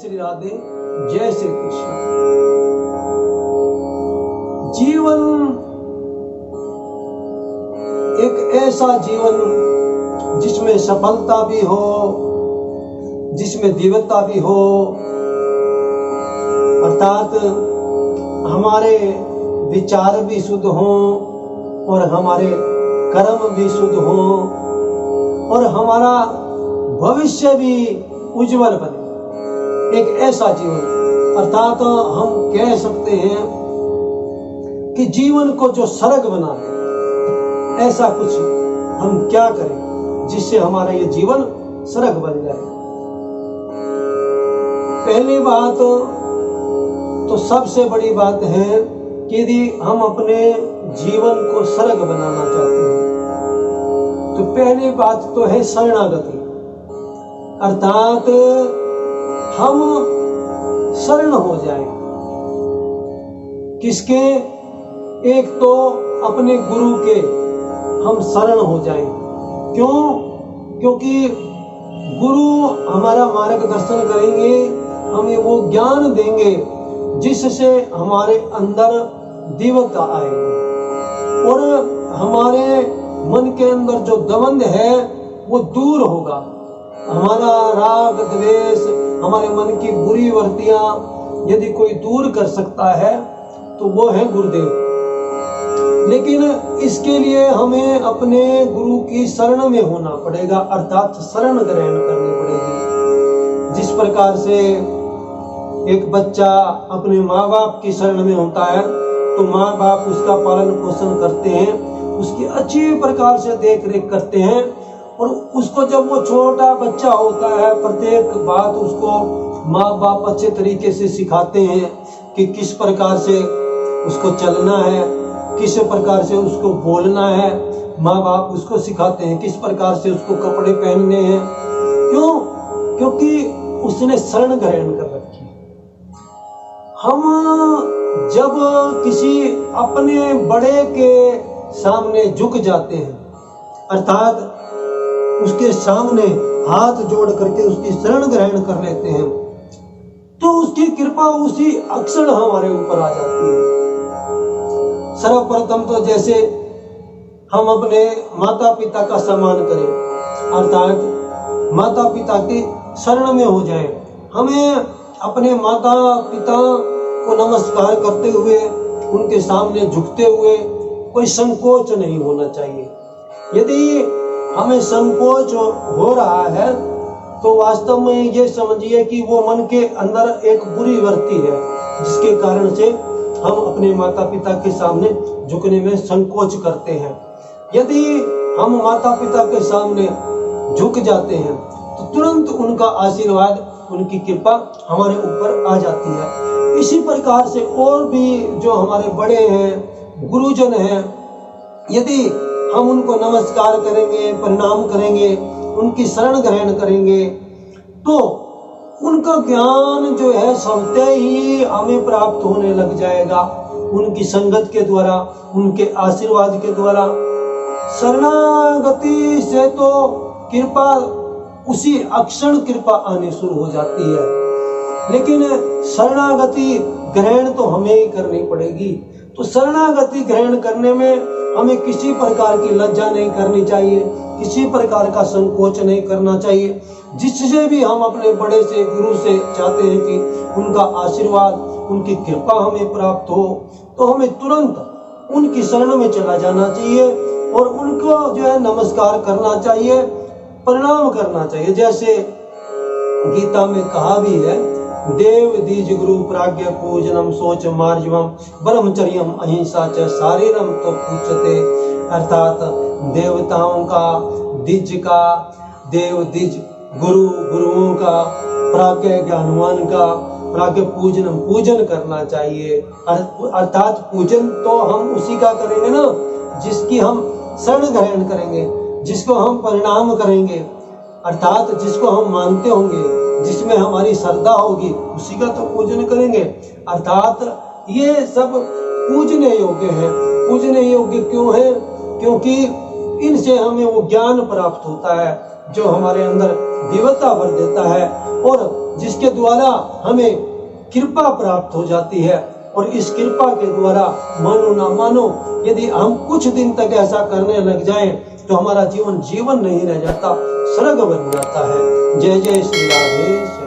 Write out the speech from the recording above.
श्री राधे, जय श्री कृष्ण। जीवन एक ऐसा जीवन जिसमें सफलता भी हो, जिसमें दिव्यता भी हो, अर्थात हमारे विचार भी शुद्ध हों और हमारे कर्म भी शुद्ध हों और हमारा भविष्य भी उज्जवल बने। एक ऐसा जीवन, अर्थात हम कह सकते हैं कि जीवन को जो स्वर्ग बना दे, ऐसा कुछ हम क्या करें जिससे हमारा ये जीवन स्वर्ग बन जाए। पहली बात तो सबसे बड़ी बात है कि यदि हम अपने जीवन को स्वर्ग बनाना चाहते हैं तो पहली बात तो है शरणागति, अर्थात हम शरण हो जाएं। किसके? एक तो अपने गुरु के हम शरण हो जाएं। क्यों? क्योंकि गुरु हमारा मार्गदर्शन करेंगे, हमें वो ज्ञान देंगे जिससे हमारे अंदर दिव्यता आएगी और हमारे मन के अंदर जो दमन है वो दूर होगा। हमारा राग द्वेष, हमारे मन की बुरी वृत्तियां यदि कोई दूर कर सकता है तो वो है गुरुदेव। लेकिन इसके लिए हमें अपने गुरु की शरण में होना पड़ेगा, अर्थात शरण ग्रहण करनी पड़ेगी। जिस प्रकार से एक बच्चा अपने माँ बाप की शरण में होता है तो माँ बाप उसका पालन पोषण करते हैं, उसकी अच्छी प्रकार से देख रेख करते हैं और उसको जब वो छोटा बच्चा होता है प्रत्येक बात उसको माँ बाप अच्छे तरीके से सिखाते हैं कि किस प्रकार से उसको चलना है, किस प्रकार से उसको बोलना है। माँ बाप उसको सिखाते हैं किस प्रकार से उसको कपड़े पहनने हैं। क्यों? क्योंकि उसने शरण ग्रहण कर रखी। हम जब किसी अपने बड़े के सामने झुक जाते हैं, अर्थात उसके सामने हाथ जोड़ करके उसकी शरण ग्रहण कर लेते हैं, तो उसकी कृपा उसी अक्षण हमारे ऊपर आ जाती है। सर्वप्रथम तो जैसे हम अपने माता पिता का सम्मान करें, अर्थात माता पिता की शरण में हो जाएं। हमें अपने माता पिता को नमस्कार करते हुए, उनके सामने झुकते हुए कोई संकोच नहीं होना चाहिए। यदि हमें संकोच हो रहा है तो वास्तव में ये समझिए कि वो मन के अंदर एक बुरी वृत्ति है जिसके कारण से हम अपने माता पिता के सामने झुकने में संकोच करते हैं। यदि हम माता पिता के सामने झुक जाते हैं तो तुरंत उनका आशीर्वाद, उनकी कृपा हमारे ऊपर आ जाती है। इसी प्रकार से और भी जो हमारे बड़े हैं, गुरुजन हैं, यदि हम उनको नमस्कार करेंगे, प्रणाम करेंगे, उनकी शरण ग्रहण करेंगे तो उनका ज्ञान जो है स्वतः ही हमें प्राप्त होने लग जाएगा। उनकी संगत के द्वारा, उनके आशीर्वाद के द्वारा। शरणागति से तो कृपा उसी अक्षण कृपा आनी शुरू हो जाती है, लेकिन शरणागति ग्रहण तो हमें ही करनी पड़ेगी। तो शरणागति ग्रहण करने में हमें किसी प्रकार की लज्जा नहीं करनी चाहिए, किसी प्रकार का संकोच नहीं करना चाहिए। जिससे भी हम अपने बड़े से, गुरु से चाहते हैं कि उनका आशीर्वाद, उनकी कृपा हमें प्राप्त हो, तो हमें तुरंत उनकी शरण में चला जाना चाहिए और उनको जो है नमस्कार करना चाहिए, प्रणाम करना चाहिए। जैसे गीता में कहा भी है, देव दीज गुरु प्राज्ञ पूजनम शोच मार्जवम ब्रह्मचर्यम अहिंसा च शारीरम तो पूछते, अर्थात देवताओं का, द्विज का, देव द्विज गुरु, गुरुओं का, प्राज्ञ ज्ञानवान का प्राज्ञ पूजनम, पूजन करना चाहिए। अर्थात पूजन तो हम उसी का करेंगे ना जिसकी हम शरण ग्रहण करेंगे, जिसको हम प्रणाम करेंगे, अर्थात जिसको हम मानते होंगे, जिसमें हमारी श्रद्धा होगी, उसी का तो पूजन करेंगे। अर्थात ये सब पूजने योग्य है। पूजने योग्य क्यों है? क्योंकि इनसे हमें वो ज्ञान प्राप्त होता है जो हमारे अंदर दिव्यता भर देता है और जिसके द्वारा हमें कृपा प्राप्त हो जाती है। और इस कृपा के द्वारा मानो ना मानो यदि हम कुछ दिन तक ऐसा करने लग जाएं तो हमारा जीवन नहीं रह जाता, स्वर्ग बन जाता है। जय जय श्री राधे।